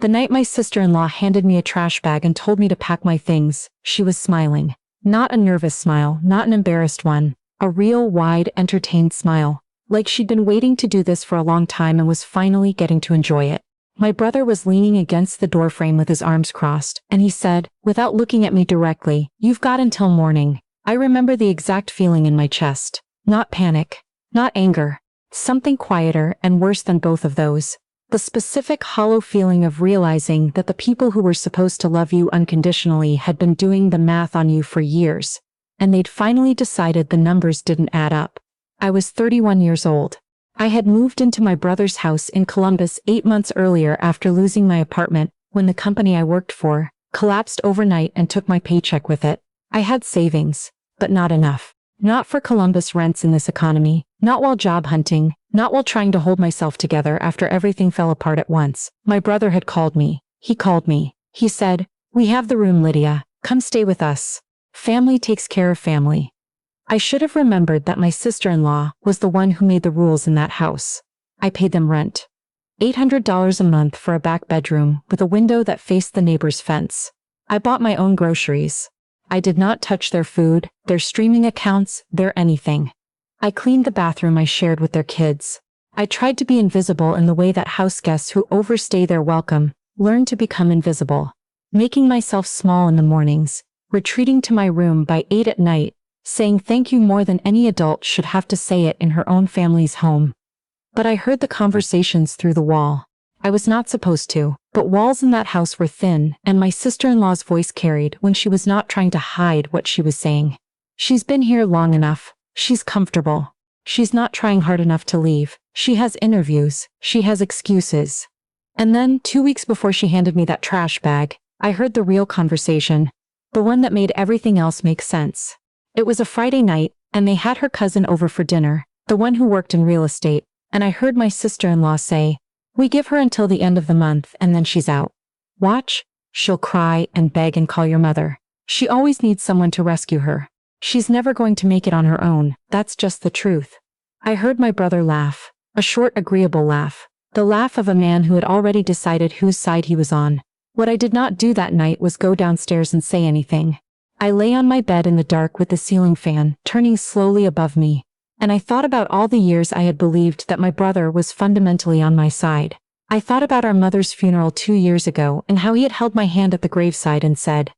The night my sister-in-law handed me a trash bag and told me to pack my things, she was smiling. Not a nervous smile, not an embarrassed one. A real, wide, entertained smile. Like she'd been waiting to do this for a long time and was finally getting to enjoy it. My brother was leaning against the doorframe with his arms crossed, and he said, without looking at me directly, "You've got until morning." I remember the exact feeling in my chest. Not panic. Not anger. Something quieter and worse than both of those. The specific hollow feeling of realizing that the people who were supposed to love you unconditionally had been doing the math on you for years, and they'd finally decided the numbers didn't add up. I was 31 years old. I had moved into my brother's house in Columbus 8 months earlier after losing my apartment when the company I worked for collapsed overnight and took my paycheck with it. I had savings, but not enough. Not for Columbus rents in this economy, not while job hunting, not while trying to hold myself together after everything fell apart at once. My brother had called me. He called me. He said, "We have the room, Lydia. Come stay with us. Family takes care of family." I should have remembered that my sister-in-law was the one who made the rules in that house. I paid them rent. $800 a month for a back bedroom with a window that faced the neighbor's fence. I bought my own groceries. I did not touch their food, their streaming accounts, their anything. I cleaned the bathroom I shared with their kids. I tried to be invisible in the way that house guests who overstay their welcome learn to become invisible. Making myself small in the mornings, retreating to my room by 8 at night, saying thank you more than any adult should have to say it in her own family's home. But I heard the conversations through the wall. I was not supposed to, but walls in that house were thin, and my sister-in-law's voice carried when she was not trying to hide what she was saying. She's been here long enough. She's comfortable. She's not trying hard enough to leave. She has interviews. She has excuses. And then, 2 weeks before she handed me that trash bag, I heard the real conversation. The one that made everything else make sense. It was a Friday night, and they had her cousin over for dinner, the one who worked in real estate, and I heard my sister-in-law say, "We give her until the end of the month and then she's out. Watch, she'll cry and beg and call your mother. She always needs someone to rescue her. She's never going to make it on her own, that's just the truth." I heard my brother laugh, a short agreeable laugh, the laugh of a man who had already decided whose side he was on. What I did not do that night was go downstairs and say anything. I lay on my bed in the dark with the ceiling fan turning slowly above me, and I thought about all the years I had believed that my brother was fundamentally on my side. I thought about our mother's funeral 2 years ago and how he had held my hand at the graveside and said,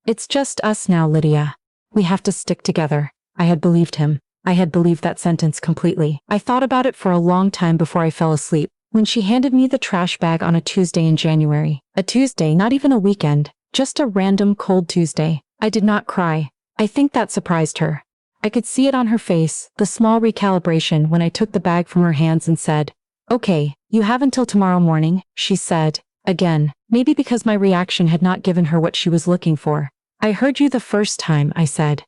"It's just us now, Lydia. We have to stick together." I had believed him. I had believed that sentence completely. I thought about it for a long time before I fell asleep, when she handed me the trash bag on a Tuesday in January. A Tuesday, not even a weekend, just a random cold Tuesday. I did not cry. I think that surprised her. I could see it on her face, the small recalibration when I took the bag from her hands and said, "Okay, you have until tomorrow morning," she said, again, maybe because my reaction had not given her what she was looking for. "I heard you the first time," I said.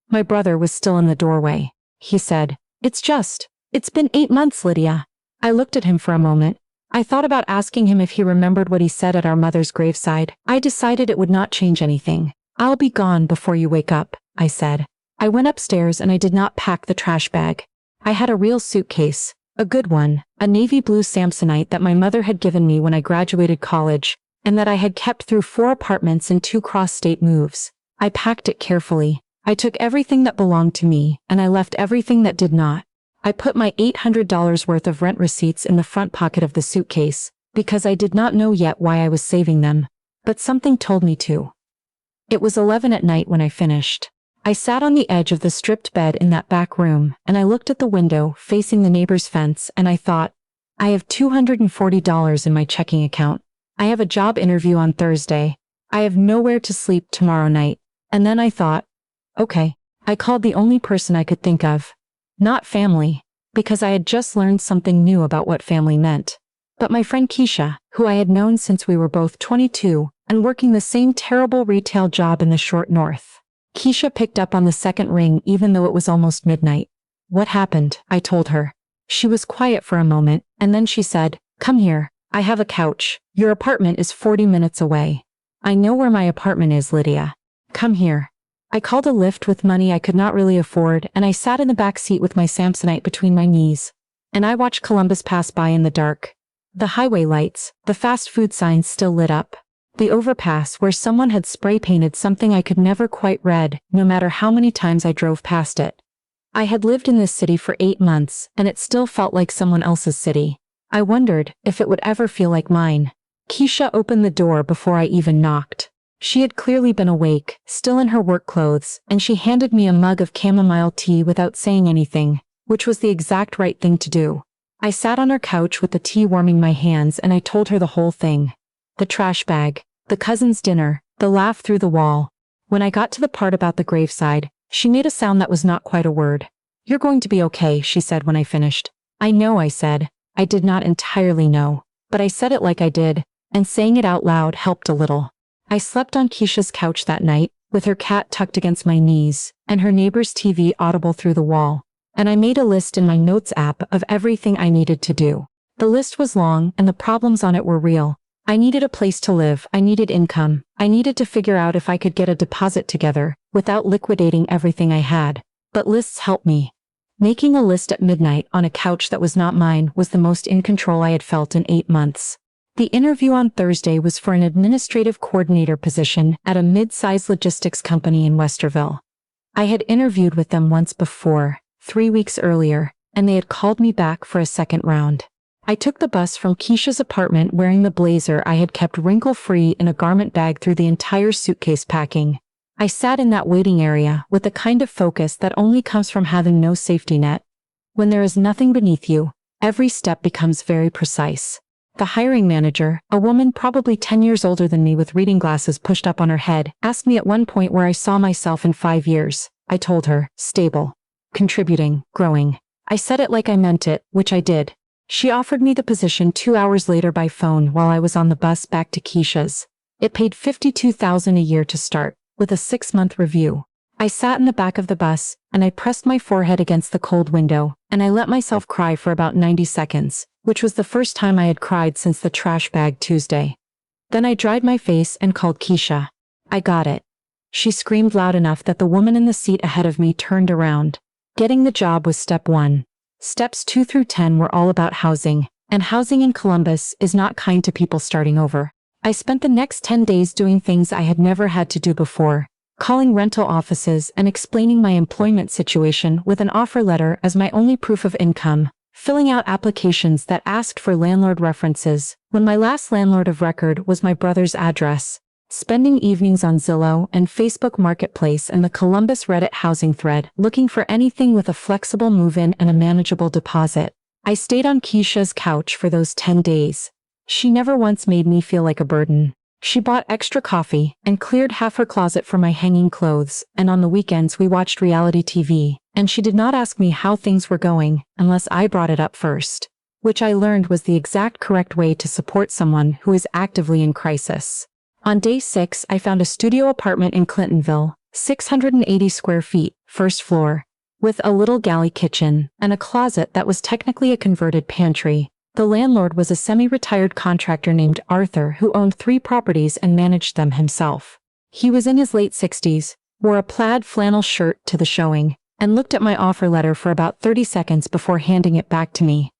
My brother was still in the doorway. He said, It's been 8 months, Lydia." I looked at him for a moment. I thought about asking him if he remembered what he said at our mother's graveside. I decided it would not change anything. "I'll be gone before you wake up," I said. I went upstairs and I did not pack the trash bag. I had a real suitcase, a good one, a navy blue Samsonite that my mother had given me when I graduated college, and that I had kept through 4 apartments and 2 cross-state moves. I packed it carefully. I took everything that belonged to me, and I left everything that did not. I put my $800 worth of rent receipts in the front pocket of the suitcase, because I did not know yet why I was saving them, but something told me to. It was 11 at night when I finished. I sat on the edge of the stripped bed in that back room, and I looked at the window facing the neighbor's fence, and I thought, I have $240 in my checking account. I have a job interview on Thursday. I have nowhere to sleep tomorrow night. And then I thought, okay. I called the only person I could think of. Not family, because I had just learned something new about what family meant. But my friend Keisha, who I had known since we were both 22, and working the same terrible retail job in the short north. Keisha picked up on the second ring even though it was almost midnight. "What happened?" I told her. She was quiet for a moment, and then she said, "Come here. I have a couch. Your apartment is 40 minutes away." "I know where my apartment is, Lydia. Come here." I called a Lyft with money I could not really afford, and I sat in the back seat with my Samsonite between my knees. And I watched Columbus pass by in the dark. The highway lights, the fast food signs still lit up. The overpass where someone had spray painted something I could never quite read, no matter how many times I drove past it. I had lived in this city for 8 months, and it still felt like someone else's city. I wondered if it would ever feel like mine. Keisha opened the door before I even knocked. She had clearly been awake, still in her work clothes, and she handed me a mug of chamomile tea without saying anything, which was the exact right thing to do. I sat on her couch with the tea warming my hands and I told her the whole thing. The trash bag, the cousin's dinner, the laugh through the wall. When I got to the part about the graveside, she made a sound that was not quite a word. "You're going to be okay," she said when I finished. "I know," I said. I did not entirely know, but I said it like I did, and saying it out loud helped a little. I slept on Keisha's couch that night, with her cat tucked against my knees, and her neighbor's TV audible through the wall. And I made a list in my notes app of everything I needed to do. The list was long, and the problems on it were real. I needed a place to live, I needed income, I needed to figure out if I could get a deposit together, without liquidating everything I had. But lists helped me. Making a list at midnight on a couch that was not mine was the most in control I had felt in 8 months. The interview on Thursday was for an administrative coordinator position at a mid-sized logistics company in Westerville. I had interviewed with them once before, 3 weeks earlier, and they had called me back for a second round. I took the bus from Keisha's apartment wearing the blazer I had kept wrinkle-free in a garment bag through the entire suitcase packing. I sat in that waiting area with the kind of focus that only comes from having no safety net. When there is nothing beneath you, every step becomes very precise. The hiring manager, a woman probably 10 years older than me with reading glasses pushed up on her head, asked me at one point where I saw myself in 5 years. I told her, stable, contributing, growing. I said it like I meant it, which I did. She offered me the position 2 hours later by phone while I was on the bus back to Keisha's. It paid $52,000 a year to start, with a 6-month review. I sat in the back of the bus, and I pressed my forehead against the cold window, and I let myself cry for about 90 seconds, which was the first time I had cried since the trash bag Tuesday. Then I dried my face and called Keisha. I got it. She screamed loud enough that the woman in the seat ahead of me turned around. Getting the job was step 1. Steps 2 through 10 were all about housing, and housing in Columbus is not kind to people starting over. I spent the next 10 days doing things I had never had to do before, calling rental offices and explaining my employment situation with an offer letter as my only proof of income, filling out applications that asked for landlord references, when my last landlord of record was my brother's address, spending evenings on Zillow and Facebook Marketplace and the Columbus Reddit housing thread, looking for anything with a flexible move-in and a manageable deposit. I stayed on Keisha's couch for those 10 days. She never once made me feel like a burden. She bought extra coffee and cleared half her closet for my hanging clothes, and on the weekends we watched reality TV, and she did not ask me how things were going unless I brought it up first, which I learned was the exact correct way to support someone who is actively in crisis. On day 6, I found a studio apartment in Clintonville, 680 square feet, first floor, with a little galley kitchen and a closet that was technically a converted pantry. The landlord was a semi-retired contractor named Arthur who owned 3 properties and managed them himself. He was in his late 60s, wore a plaid flannel shirt to the showing, and looked at my offer letter for about 30 seconds before handing it back to me.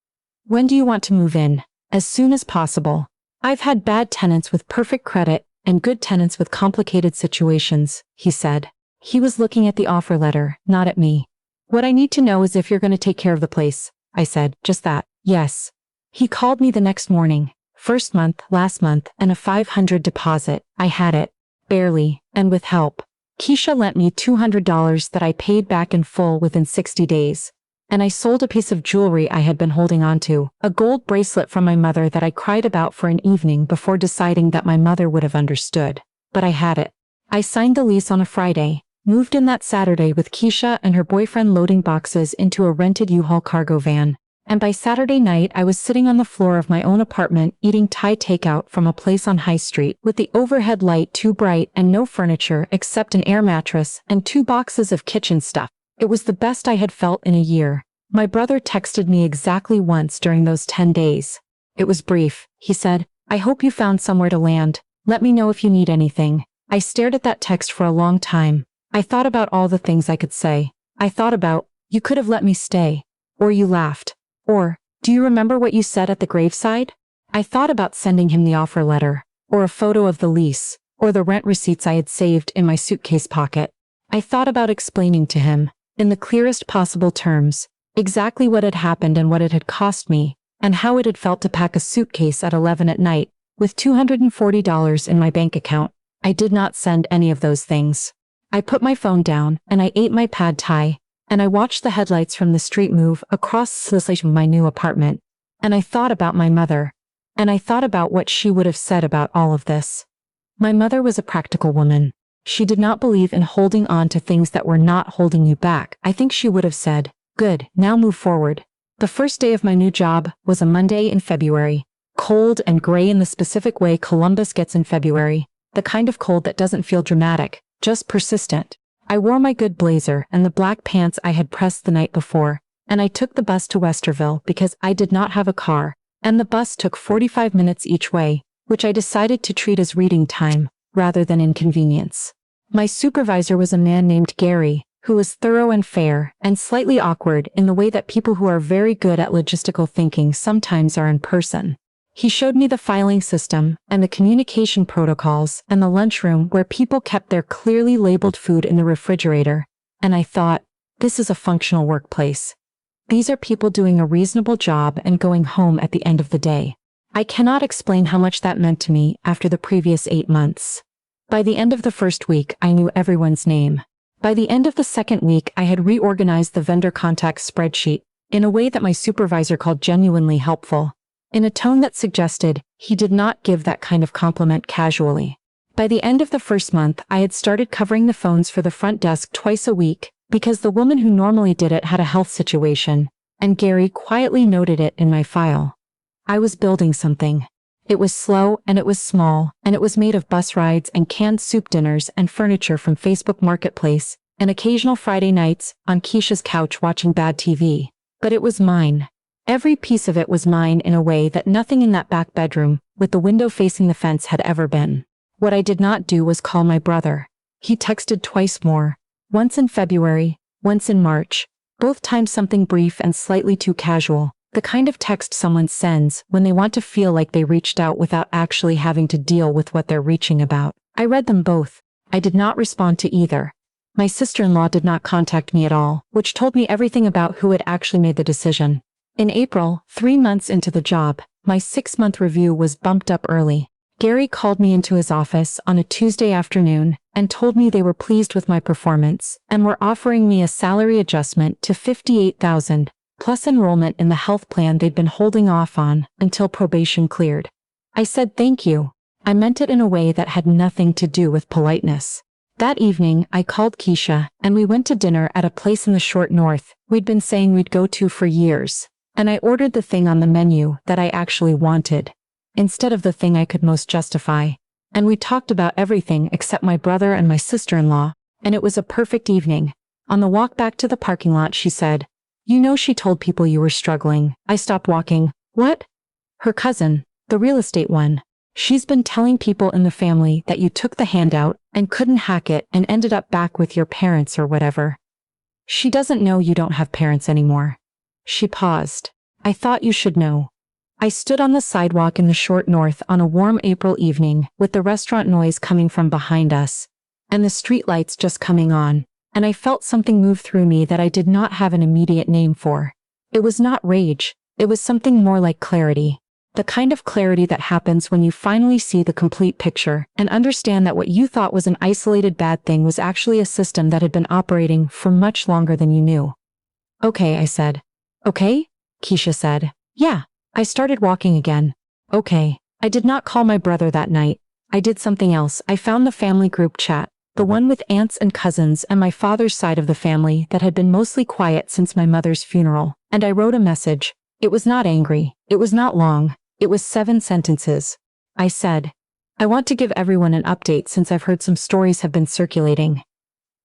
"When do you want to move in?" "As soon as possible. I've had bad tenants with perfect credit and good tenants with complicated situations," he said. He was looking at the offer letter, not at me. "What I need to know is if you're going to take care of the place," I said. "Just that." "Yes." He called me the next morning. First month, last month, and a $500 deposit. I had it. Barely, and with help. Keisha lent me $200 that I paid back in full within 60 days. And I sold a piece of jewelry I had been holding onto, a gold bracelet from my mother that I cried about for an evening before deciding that my mother would have understood. But I had it. I signed the lease on a Friday, moved in that Saturday with Keisha and her boyfriend loading boxes into a rented U-Haul cargo van. And by Saturday night I was sitting on the floor of my own apartment eating Thai takeout from a place on High Street with the overhead light too bright and no furniture except an air mattress and 2 boxes of kitchen stuff. It was the best I had felt in a year. My brother texted me exactly once during those 10 days. It was brief. He said, "I hope you found somewhere to land. Let me know if you need anything." I stared at that text for a long time. I thought about all the things I could say. I thought about, "You could have let me stay." Or "You laughed." Or, "Do you remember what you said at the graveside?" I thought about sending him the offer letter, or a photo of the lease, or the rent receipts I had saved in my suitcase pocket. I thought about explaining to him, in the clearest possible terms, exactly what had happened and what it had cost me, and how it had felt to pack a suitcase at 11 at night, with $240 in my bank account. I did not send any of those things. I put my phone down, and I ate my pad thai, and I watched the headlights from the street move across the station of my new apartment, and I thought about my mother, and I thought about what she would have said about all of this. My mother was a practical woman. She did not believe in holding on to things that were not holding you back. I think she would have said, "Good, now move forward." The first day of my new job was a Monday in February, cold and gray in the specific way Columbus gets in February, the kind of cold that doesn't feel dramatic, just persistent. I wore my good blazer and the black pants I had pressed the night before, and I took the bus to Westerville because I did not have a car, and the bus took 45 minutes each way, which I decided to treat as reading time, rather than inconvenience. My supervisor was a man named Gary, who was thorough and fair, and slightly awkward in the way that people who are very good at logistical thinking sometimes are in person. He showed me the filing system, and the communication protocols, and the lunchroom where people kept their clearly labeled food in the refrigerator, and I thought, this is a functional workplace. These are people doing a reasonable job and going home at the end of the day. I cannot explain how much that meant to me after the previous 8 months. By the end of the first week, I knew everyone's name. By the end of the second week, I had reorganized the vendor contacts spreadsheet in a way that my supervisor called genuinely helpful, in a tone that suggested he did not give that kind of compliment casually. By the end of the first month, I had started covering the phones for the front desk twice a week because the woman who normally did it had a health situation, and Gary quietly noted it in my file. I was building something. It was slow and it was small, and it was made of bus rides and canned soup dinners and furniture from Facebook Marketplace, and occasional Friday nights on Keisha's couch watching bad TV. But it was mine. Every piece of it was mine in a way that nothing in that back bedroom, with the window facing the fence, had ever been. What I did not do was call my brother. He texted twice more, once in February, once in March, both times something brief and slightly too casual. The kind of text someone sends when they want to feel like they reached out without actually having to deal with what they're reaching about. I read them both. I did not respond to either. My sister-in-law did not contact me at all, which told me everything about who had actually made the decision. In April, 3 months into the job, my 6-month review was bumped up early. Gary called me into his office on a Tuesday afternoon and told me they were pleased with my performance and were offering me a salary adjustment to $58,000. Plus enrollment in the health plan they'd been holding off on until probation cleared. I said thank you. I meant it in a way that had nothing to do with politeness. That evening, I called Keisha, and we went to dinner at a place in the short north we'd been saying we'd go to for years, and I ordered the thing on the menu that I actually wanted, instead of the thing I could most justify, and we talked about everything except my brother and my sister-in-law, and it was a perfect evening. On the walk back to the parking lot, she said, "You know she told people you were struggling." I stopped walking. What? Her cousin, the real estate one. She's been telling people in the family that you took the handout and couldn't hack it and ended up back with your parents or whatever. She doesn't know you don't have parents anymore. She paused. I thought you should know. I stood on the sidewalk in the short north on a warm April evening with the restaurant noise coming from behind us and the street lights just coming on. And I felt something move through me that I did not have an immediate name for. It was not rage, it was something more like clarity. The kind of clarity that happens when you finally see the complete picture and understand that what you thought was an isolated bad thing was actually a system that had been operating for much longer than you knew. Okay, I said. Okay? Keisha said. Yeah. I started walking again. Okay. I did not call my brother that night. I did something else. I found the family group chat. The one with aunts and cousins and my father's side of the family that had been mostly quiet since my mother's funeral, and I wrote a message. It was not angry. It was not long. It was 7 sentences. I said, I want to give everyone an update since I've heard some stories have been circulating.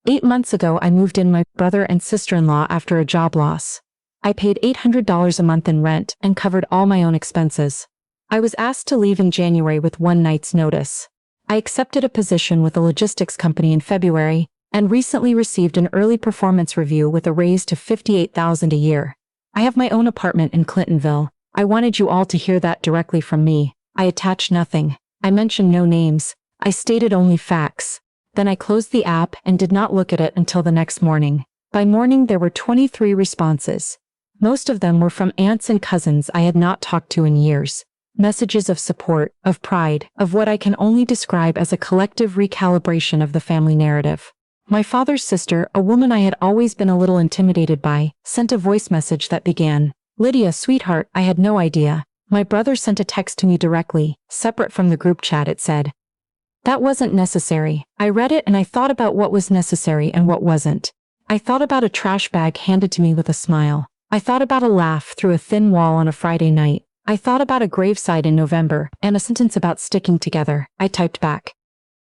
8 months ago I moved in my brother and sister-in-law after a job loss. I paid $800 a month in rent and covered all my own expenses. I was asked to leave in January with 1 night's notice. I accepted a position with a logistics company in February and recently received an early performance review with a raise to $58,000 a year. I have my own apartment in Clintonville. I wanted you all to hear that directly from me. I attached nothing. I mentioned no names. I stated only facts. Then I closed the app and did not look at it until the next morning. By morning there were 23 responses. Most of them were from aunts and cousins I had not talked to in years. Messages of support, of pride, of what I can only describe as a collective recalibration of the family narrative. My father's sister, a woman I had always been a little intimidated by, sent a voice message that began, "Lydia, sweetheart, I had no idea." My brother sent a text to me directly, separate from the group chat. It said, "That wasn't necessary." I read it and I thought about what was necessary and what wasn't. I thought about a trash bag handed to me with a smile. I thought about a laugh through a thin wall on a Friday night. I thought about a graveside in November and a sentence about sticking together. I typed back,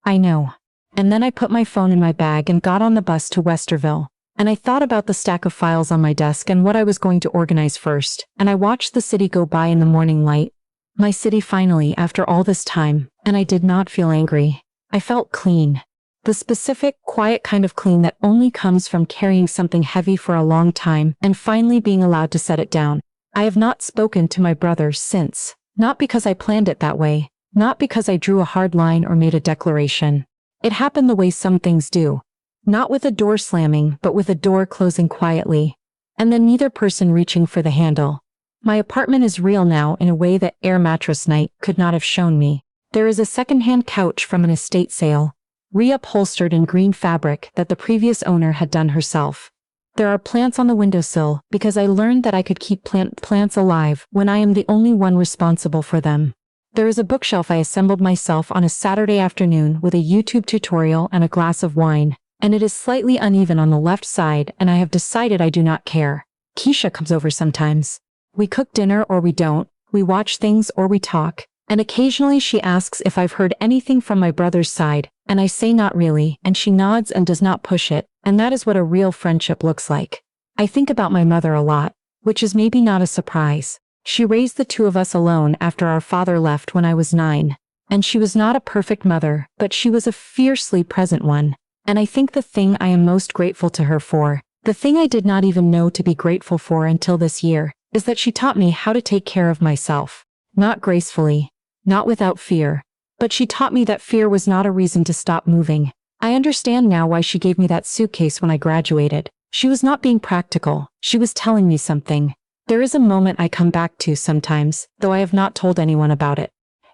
"I know." And then I put my phone in my bag and got on the bus to Westerville. And I thought about the stack of files on my desk and what I was going to organize first. And I watched the city go by in the morning light. My city finally, after all this time, and I did not feel angry. I felt clean. The specific, quiet kind of clean that only comes from carrying something heavy for a long time and finally being allowed to set it down. I have not spoken to my brother since. Not because I planned it that way. Not because I drew a hard line or made a declaration. It happened the way some things do. Not with a door slamming, but with a door closing quietly. And then neither person reaching for the handle. My apartment is real now in a way that Air Mattress Night could not have shown me. There is a second-hand couch from an estate sale, reupholstered in green fabric that the previous owner had done herself. There are plants on the windowsill because I learned that I could keep plants alive when I am the only one responsible for them. There is a bookshelf I assembled myself on a Saturday afternoon with a YouTube tutorial and a glass of wine, and it is slightly uneven on the left side, and I have decided I do not care. Keisha comes over sometimes. We cook dinner or we don't, we watch things or we talk, and occasionally she asks if I've heard anything from my brother's side, and I say not really, and she nods and does not push it, and that is what a real friendship looks like. I think about my mother a lot, which is maybe not a surprise. She raised the two of us alone after our father left when I was 9, and she was not a perfect mother, but she was a fiercely present one, and I think the thing I am most grateful to her for, the thing I did not even know to be grateful for until this year, is that she taught me how to take care of myself. Not gracefully, not without fear, but she taught me that fear was not a reason to stop moving. I understand now why she gave me that suitcase when I graduated. She was not being practical, she was telling me something. There is a moment I come back to sometimes, though I have not told anyone about it.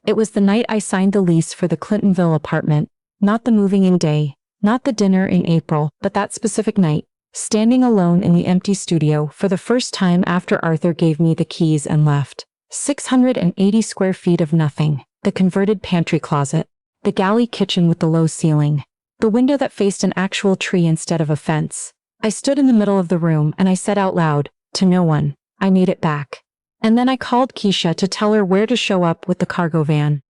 It was the night I signed the lease for the Clintonville apartment, not the moving in day, not the dinner in April, but that specific night, standing alone in the empty studio for the first time after Arthur gave me the keys and left. 680 square feet of nothing, the converted pantry closet, the galley kitchen with the low ceiling, the window that faced an actual tree instead of a fence. I stood in the middle of the room and I said out loud, to no one, I made it back. And then I called Keisha to tell her where to show up with the cargo van.